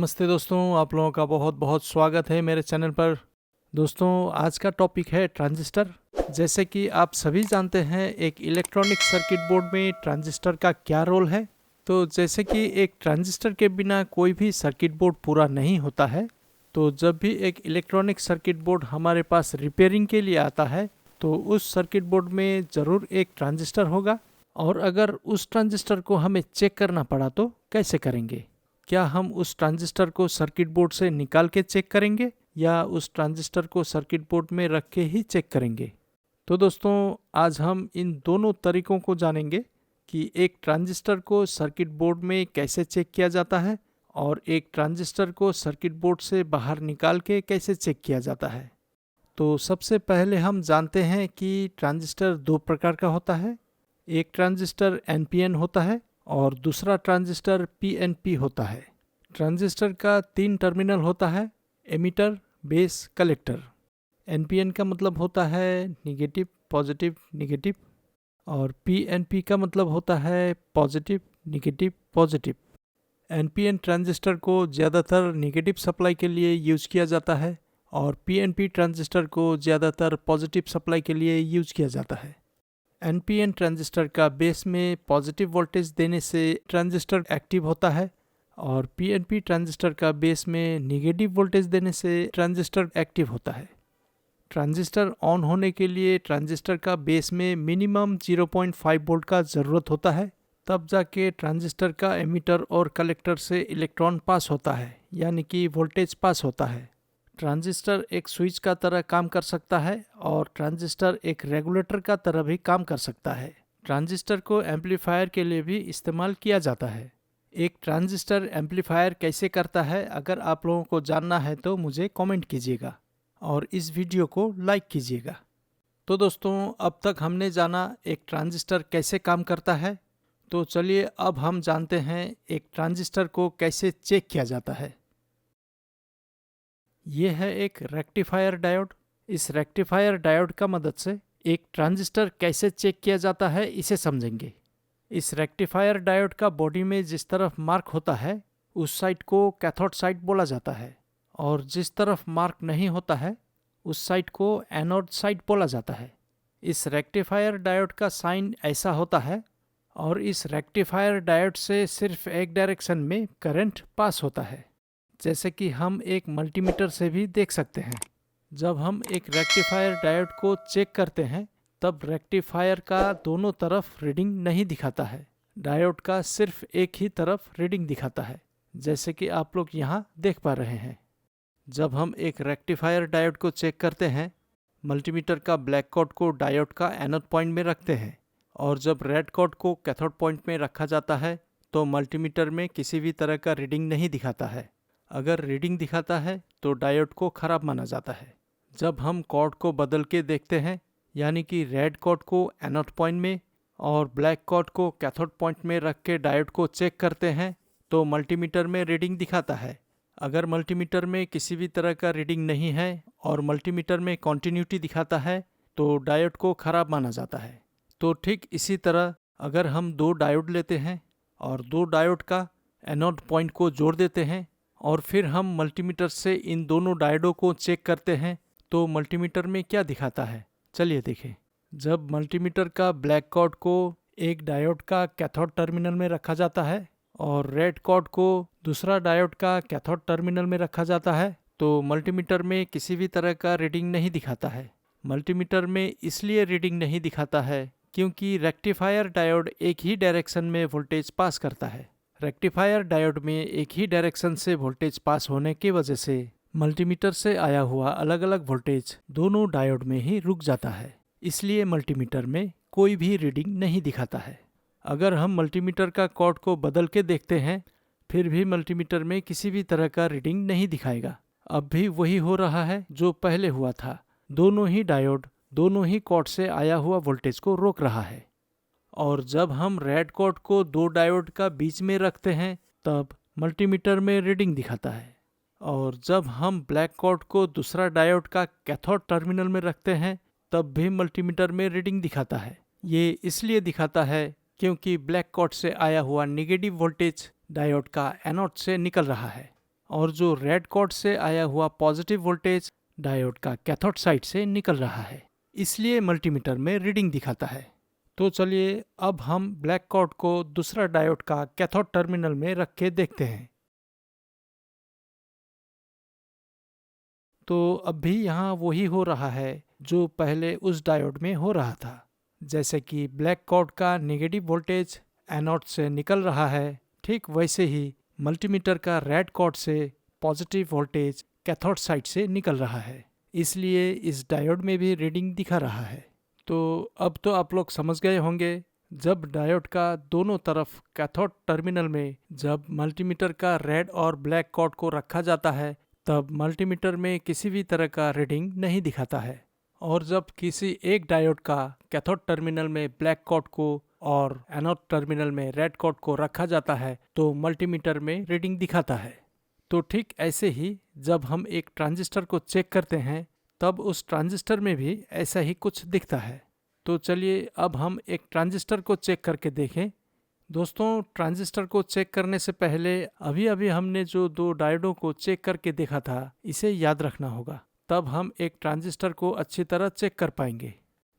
नमस्ते दोस्तों, आप लोगों का बहुत बहुत स्वागत है मेरे चैनल पर। दोस्तों, आज का टॉपिक है ट्रांजिस्टर। जैसे कि आप सभी जानते हैं, एक इलेक्ट्रॉनिक सर्किट बोर्ड में ट्रांजिस्टर का क्या रोल है। तो जैसे कि एक ट्रांजिस्टर के बिना कोई भी सर्किट बोर्ड पूरा नहीं होता है, तो जब भी एक इलेक्ट्रॉनिक सर्किट बोर्ड हमारे पास रिपेयरिंग के लिए आता है तो उस सर्किट बोर्ड में ज़रूर एक ट्रांजिस्टर होगा। और अगर उस ट्रांजिस्टर को हमें चेक करना पड़ा तो कैसे करेंगे? क्या हम उस ट्रांजिस्टर को सर्किट बोर्ड से निकाल के चेक करेंगे या उस ट्रांजिस्टर को सर्किट बोर्ड में रख के ही चेक करेंगे? तो दोस्तों, आज हम इन दोनों तरीकों को जानेंगे कि एक ट्रांजिस्टर को सर्किट बोर्ड में कैसे चेक किया जाता है और एक ट्रांजिस्टर को सर्किट बोर्ड से बाहर निकाल के कैसे चेक किया जाता है। तो सबसे पहले हम जानते हैं कि ट्रांजिस्टर दो प्रकार का होता है। एक ट्रांजिस्टर एनपीएन होता है और दूसरा ट्रांजिस्टर पीएनपी होता है। ट्रांजिस्टर का 3 टर्मिनल होता है, एमिटर, बेस, कलेक्टर। एनपीएन का मतलब होता है निगेटिव, पॉजिटिव, निगेटिव, और पीएनपी का मतलब होता है positive, negative, positive. NPN transistor को ज़्यादातर निगेटिव सप्लाई के लिए यूज किया जाता है और पीएनपी ट्रांजिस्टर को ज़्यादातर पॉजिटिव सप्लाई के लिए यूज किया जाता है। एनपीएन ट्रांजिस्टर का बेस में पॉजिटिव वोल्टेज देने से ट्रांजिस्टर एक्टिव होता है और पीएनपी ट्रांजिस्टर का बेस में नेगेटिव वोल्टेज देने से ट्रांजिस्टर एक्टिव होता है। ट्रांजिस्टर ऑन होने के लिए ट्रांजिस्टर का बेस में मिनिमम 0.5 वोल्ट का ज़रूरत होता है, तब जाके ट्रांजिस्टर का एमिटर और कलेक्टर से इलेक्ट्रॉन पास होता है, यानी कि वोल्टेज पास होता है। ट्रांजिस्टर एक स्विच का तरह काम कर सकता है और ट्रांजिस्टर एक रेगुलेटर का तरह भी काम कर सकता है। ट्रांजिस्टर को एम्पलीफायर के लिए भी इस्तेमाल किया जाता है। एक ट्रांजिस्टर एम्पलीफायर कैसे करता है, अगर आप लोगों को जानना है तो मुझे कमेंट कीजिएगा और इस वीडियो को लाइक कीजिएगा। तो दोस्तों, अब तक हमने जाना एक ट्रांजिस्टर कैसे काम करता है, तो चलिए अब हम जानते हैं एक ट्रांजिस्टर को कैसे चेक किया जाता है। ये है एक रेक्टिफायर डायोड। इस रेक्टिफायर डायोड का मदद से एक ट्रांजिस्टर कैसे चेक किया जाता है इसे समझेंगे। इस रेक्टिफायर डायोड का बॉडी में जिस तरफ मार्क होता है उस साइड को कैथोड साइड बोला जाता है और जिस तरफ मार्क नहीं होता है उस साइड को एनोड साइड बोला जाता है। इस रेक्टिफायर डायोड का साइन ऐसा होता है और इस रेक्टिफायर डायोड से सिर्फ एक डायरेक्शन में करंट पास होता है, जैसे कि हम एक मल्टीमीटर से भी देख सकते हैं। जब हम एक रेक्टिफायर डायोड को चेक करते हैं तब रेक्टिफायर का दोनों तरफ रीडिंग नहीं दिखाता है, डायोड का सिर्फ एक ही तरफ रीडिंग दिखाता है, जैसे कि आप लोग यहाँ देख पा रहे हैं। जब हम एक रेक्टिफायर डायोड को चेक करते हैं, मल्टीमीटर का ब्लैक कॉर्ड को डायोड का एनोड पॉइंट में रखते हैं और जब रेड कॉर्ड को कैथोड पॉइंट में रखा जाता है तो मल्टीमीटर में किसी भी तरह का रीडिंग नहीं दिखाता है। अगर रीडिंग दिखाता है तो डायोड को खराब माना जाता है। जब हम कॉर्ड को बदल के देखते हैं, यानी कि रेड कॉर्ड को एनोड पॉइंट में और ब्लैक कॉर्ड को कैथोड पॉइंट में रख के डायोड को चेक करते हैं तो मल्टीमीटर में रीडिंग दिखाता है। अगर मल्टीमीटर में किसी भी तरह का रीडिंग नहीं है और मल्टीमीटर में कॉन्टिन्यूटी दिखाता है तो डायोड को खराब माना जाता है। तो ठीक इसी तरह अगर हम 2 डायोड लेते हैं और 2 डायोड का एनोड पॉइंट को जोड़ देते हैं और फिर हम मल्टीमीटर से इन दोनों डायोडों को चेक करते हैं तो मल्टीमीटर में क्या दिखाता है, चलिए देखें। जब मल्टीमीटर का ब्लैक कॉर्ड को एक डायोड का कैथोड टर्मिनल में रखा जाता है और रेड कॉर्ड को दूसरा डायोड का कैथोड टर्मिनल में रखा जाता है तो मल्टीमीटर में किसी भी तरह का रीडिंग नहीं दिखाता है। मल्टीमीटर में इसलिए रीडिंग नहीं दिखाता है क्योंकि रेक्टिफायर डायोड एक ही डायरेक्शन में वोल्टेज पास करता है। रेक्टिफायर डायोड में एक ही डायरेक्शन से वोल्टेज पास होने की वजह से मल्टीमीटर से आया हुआ अलग अलग वोल्टेज दोनों डायोड में ही रुक जाता है, इसलिए मल्टीमीटर में कोई भी रीडिंग नहीं दिखाता है। अगर हम मल्टीमीटर का कॉर्ड को बदल के देखते हैं फिर भी मल्टीमीटर में किसी भी तरह का रीडिंग नहीं दिखाएगा। अब भी वही हो रहा है जो पहले हुआ था, दोनों ही डायोड दोनों ही कॉर्ड से आया हुआ वोल्टेज को रोक रहा है। और जब हम रेड कॉर्ड को 2 डायोड का बीच में रखते हैं तब मल्टीमीटर में रीडिंग दिखाता है और जब हम ब्लैक कॉर्ड को दूसरा डायोड का कैथोड टर्मिनल में रखते हैं तब भी मल्टीमीटर में रीडिंग दिखाता है। ये इसलिए दिखाता है क्योंकि ब्लैक कॉर्ड से आया हुआ नेगेटिव वोल्टेज डायोड का एनोड से निकल रहा है और जो रेड कॉर्ड से आया हुआ पॉजिटिव वोल्टेज डायोड का कैथोड साइड से निकल रहा है, इसलिए मल्टीमीटर में रीडिंग दिखाता है। तो चलिए अब हम ब्लैक कॉर्ड को दूसरा डायोड का कैथोड टर्मिनल में रख के देखते हैं। तो अब भी यहाँ वही हो रहा है जो पहले उस डायोड में हो रहा था। जैसे कि ब्लैक कॉर्ड का नेगेटिव वोल्टेज एनोड से निकल रहा है, ठीक वैसे ही मल्टीमीटर का रेड कॉर्ड से पॉजिटिव वोल्टेज कैथोड साइड से निकल रहा है, इसलिए इस डायोड में भी रीडिंग दिखा रहा है। तो अब तो आप लोग समझ गए होंगे, जब डायोड का दोनों तरफ कैथोड टर्मिनल में जब मल्टीमीटर का रेड और ब्लैक कॉर्ड को रखा जाता है, तब मल्टीमीटर में किसी भी तरह का रीडिंग नहीं दिखाता है। और जब किसी एक डायोड का कैथोड टर्मिनल में ब्लैक कॉर्ड को और एनोड टर्मिनल में रेड कॉर्ड को रखा जाता है तो मल्टीमीटर में रीडिंग दिखाता है। तो ठीक ऐसे ही जब हम एक ट्रांजिस्टर को चेक करते हैं तब उस ट्रांजिस्टर में भी ऐसा ही कुछ दिखता है। तो चलिए अब हम एक ट्रांजिस्टर को चेक करके देखें। दोस्तों, ट्रांजिस्टर को चेक करने से पहले अभी अभी हमने जो दो डायोडों को चेक करके देखा था, इसे याद रखना होगा, तब हम एक ट्रांजिस्टर को अच्छी तरह चेक कर पाएंगे।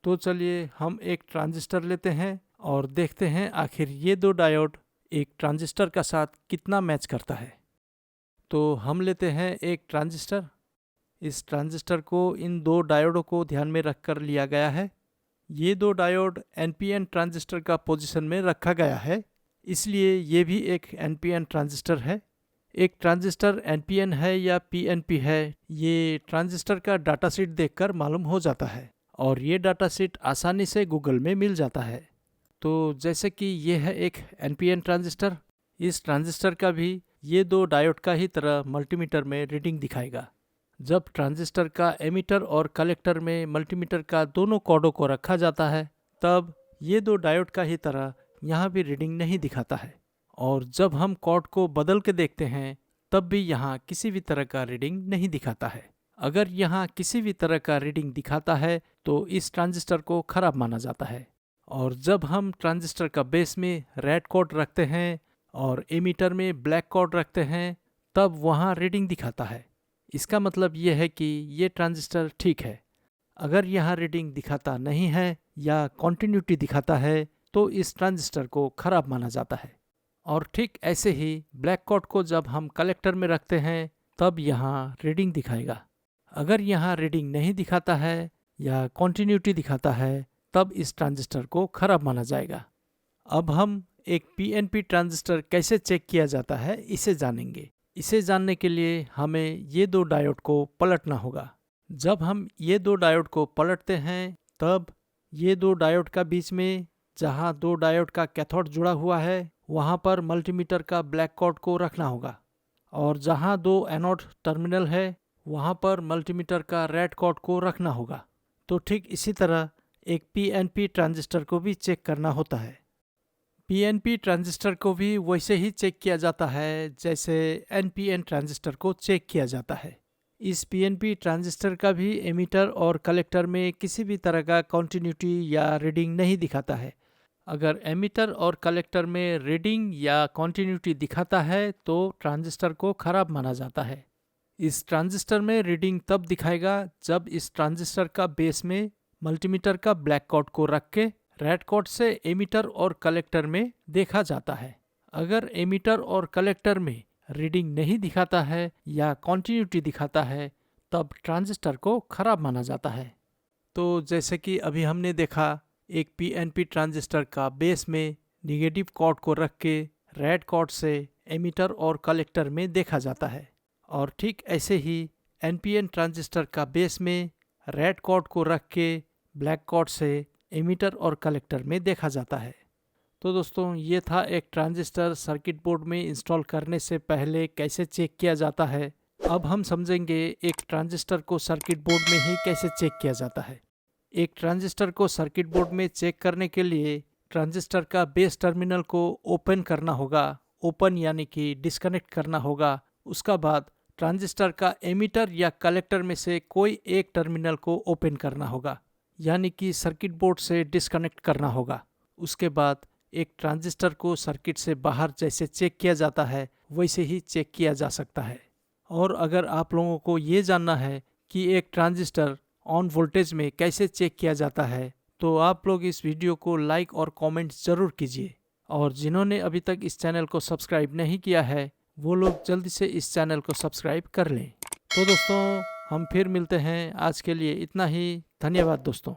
तो चलिए हम एक ट्रांजिस्टर लेते हैं और देखते हैं आखिर ये दो डायोड एक ट्रांजिस्टर का साथ कितना मैच करता है। तो हम लेते हैं एक ट्रांजिस्टर। इस ट्रांजिस्टर को इन दो डायोडों को ध्यान में रखकर लिया गया है। ये दो डायोड एनपीएन ट्रांजिस्टर का पोजीशन में रखा गया है, इसलिए ये भी एक एनपीएन ट्रांजिस्टर है। एक ट्रांजिस्टर एनपीएन है या पीएनपी है, ये ट्रांजिस्टर का डाटा शीट देखकर मालूम हो जाता है, और ये डाटा शीट आसानी से गूगल में मिल जाता है। तो जैसे कि ये है एक एनपीएन ट्रांजिस्टर, इस ट्रांजिस्टर का भी ये दो डायोड का ही तरह मल्टीमीटर में रीडिंग दिखाएगा। जब ट्रांजिस्टर का एमीटर और कलेक्टर में मल्टीमीटर का दोनों कॉर्डों को रखा जाता है, तब ये दो डायोड का ही तरह यहाँ भी रीडिंग नहीं दिखाता है। और जब हम कॉर्ड को बदल के देखते हैं तब भी यहाँ किसी भी तरह का रीडिंग नहीं दिखाता है। अगर यहाँ किसी भी तरह का रीडिंग दिखाता है तो इस ट्रांजिस्टर को खराब माना जाता है। और जब हम ट्रांजिस्टर का बेस में रेड कॉर्ड रखते हैं और एमीटर में ब्लैक कॉर्ड रखते हैं, तब वहाँ रीडिंग दिखाता है। इसका मतलब यह है कि ये ट्रांजिस्टर ठीक है। अगर यहाँ रीडिंग दिखाता नहीं है या कॉन्टिन्यूटी दिखाता है तो इस ट्रांजिस्टर को खराब माना जाता है। और ठीक ऐसे ही ब्लैक कॉर्ड को जब हम कलेक्टर में रखते हैं तब यहाँ रीडिंग दिखाएगा। अगर यहाँ रीडिंग नहीं दिखाता है या कॉन्टिन्यूटी दिखाता है तब इस ट्रांजिस्टर को खराब माना जाएगा। अब हम एक पीएनपी ट्रांजिस्टर कैसे चेक किया जाता है इसे जानेंगे। इसे जानने के लिए हमें ये दो डायोड को पलटना होगा। जब हम ये दो डायोड को पलटते हैं तब ये दो डायोड का बीच में जहाँ दो डायोड का कैथोड जुड़ा हुआ है वहाँ पर मल्टीमीटर का ब्लैक कॉर्ड को रखना होगा, और जहाँ दो एनोड टर्मिनल है वहाँ पर मल्टीमीटर का रेड कॉर्ड को रखना होगा। तो ठीक इसी तरह एक पीएनपी ट्रांजिस्टर को भी चेक करना होता है। पीएनपी ट्रांजिस्टर को भी वैसे ही चेक किया जाता है जैसे एनपीएन ट्रांजिस्टर को चेक किया जाता है। इस पीएनपी ट्रांजिस्टर का भी एमीटर और कलेक्टर में किसी भी तरह का कॉन्टिन्यूटी या रीडिंग नहीं दिखाता है। अगर एमीटर और कलेक्टर में रीडिंग या कॉन्टिन्यूटी दिखाता है तो ट्रांजिस्टर को खराब माना जाता है। इस ट्रांजिस्टर में रीडिंग तब दिखाएगा जब इस ट्रांजिस्टर का बेस में मल्टीमीटर का ब्लैक कॉर्ड को रख के रेड कॉर्ड से एमीटर और कलेक्टर में देखा जाता है। अगर एमीटर और कलेक्टर में रीडिंग नहीं दिखाता है या कॉन्टिन्यूटी दिखाता है तब ट्रांजिस्टर को खराब माना जाता है। तो जैसे कि अभी हमने देखा, एक पीएनपी ट्रांजिस्टर का बेस में निगेटिव कॉर्ड को रख के रेड कॉर्ड से एमीटर और कलेक्टर में देखा जाता है, और ठीक ऐसे ही एनपीएन ट्रांजिस्टर का बेस में रेड कॉर्ड को रख के ब्लैक कॉर्ड से एमीटर और कलेक्टर में देखा जाता है। तो दोस्तों, ये था एक ट्रांजिस्टर सर्किट बोर्ड में इंस्टॉल करने से पहले कैसे चेक किया जाता है। अब हम समझेंगे एक ट्रांजिस्टर को सर्किट बोर्ड में ही कैसे चेक किया जाता है। एक ट्रांजिस्टर को सर्किट बोर्ड में चेक करने के लिए ट्रांजिस्टर का बेस टर्मिनल को ओपन करना होगा। ओपन यानी कि डिस्कनेक्ट करना होगा। उसका बाद ट्रांजिस्टर का एमीटर या कलेक्टर में से कोई एक टर्मिनल को ओपन करना होगा, यानी कि सर्किट बोर्ड से डिस्कनेक्ट करना होगा। उसके बाद एक ट्रांजिस्टर को सर्किट से बाहर जैसे चेक किया जाता है वैसे ही चेक किया जा सकता है। और अगर आप लोगों को ये जानना है कि एक ट्रांजिस्टर ऑन वोल्टेज में कैसे चेक किया जाता है तो आप लोग इस वीडियो को लाइक और कमेंट ज़रूर कीजिए। और जिन्होंने अभी तक इस चैनल को सब्सक्राइब नहीं किया है वो लोग जल्दी से इस चैनल को सब्सक्राइब कर लें। तो दोस्तों हम फिर मिलते हैं, आज के लिए इतना ही। धन्यवाद दोस्तों।